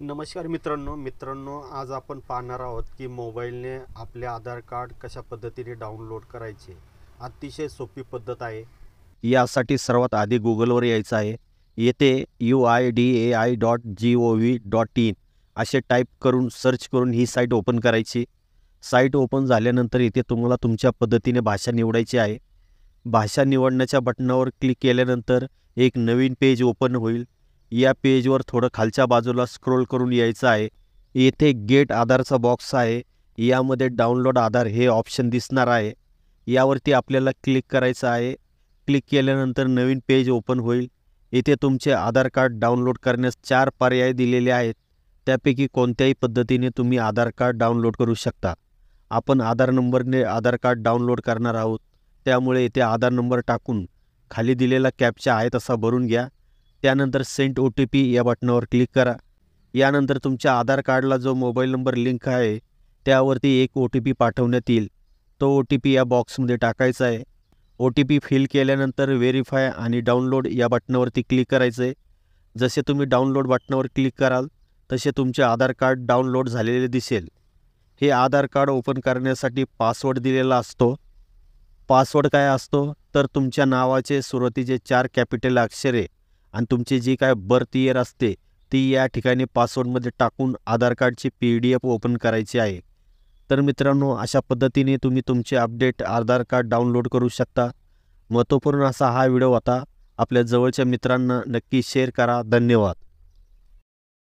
नमस्कार मित्रांनो, आज आपण पाहणार आहोत की मोबाईलने आपले आधार कार्ड कशा पद्धतीने डाउनलोड करायचे. अतिशय सोपी पद्धत आहे. यासाठी सर्वात आधी गुगलवर यायचं आहे. येथे UIDAI.gov.in असे टाईप करून सर्च करून ही साईट ओपन करायची. साईट ओपन झाल्यानंतर इथे तुम्हाला तुमच्या पद्धतीने भाषा निवडायची आहे. भाषा निवडण्याच्या बटनावर क्लिक केल्यानंतर एक नवीन पेज ओपन होईल. या पेजवर थोडं खालच्या बाजूला स्क्रोल करून यायचं आहे. येथे गेट आधारचा बॉक्स आहे. यामध्ये डाउनलोड आधार हे ऑप्शन दिसणार आहे. यावरती आपल्याला क्लिक करायचं आहे. क्लिक केल्यानंतर नवीन पेज ओपन होईल. इथे तुमचे आधार कार्ड डाउनलोड करण्यास 4 पर्याय दिलेले आहेत. त्यापैकी कोणत्याही पद्धतीने तुम्ही आधार कार्ड डाउनलोड करू शकता. आपण आधार नंबरने आधार कार्ड डाउनलोड करणार आहोत. त्यामुळे इथे आधार नंबर टाकून खाली दिलेला कॅप्चा आहे तसा भरून घ्या. त्यानंतर सेंड OTP या बटनावर क्लिक करा. यानंतर तुमच्या आधार कार्डला जो मोबाईल नंबर लिंक आहे त्यावरती एक OTP पाठवण्यात येईल. तो OTP या बॉक्समध्ये टाकायचा आहे. OTP फिल केल्यानंतर व्हेरीफाय आणि डाउनलोड या बटनावरती क्लिक करायचं आहे. जसे तुम्ही डाउनलोड बटनावर क्लिक कराल तसे तुमचे आधार कार्ड डाउनलोड झालेले दिसेल. हे आधार कार्ड ओपन करण्यासाठी पासवर्ड दिलेला असतो. पासवर्ड काय असतो तर तुमच्या नावाचे सुरुवातीचे 4 कॅपिटल अक्षरे आणि तुमची जी काय बर्थ इयर असते ती या ठिकाणी पासवर्डमध्ये टाकून आधार कार्डची PDF ओपन करायची आहे. तर मित्रांनो, अशा पद्धतीने तुम्ही तुमचे अपडेट आधार कार्ड डाउनलोड करू शकता. महत्त्वपूर्ण असा हा व्हिडिओ होता. आपल्या जवळच्या मित्रांना नक्की शेअर करा. धन्यवाद.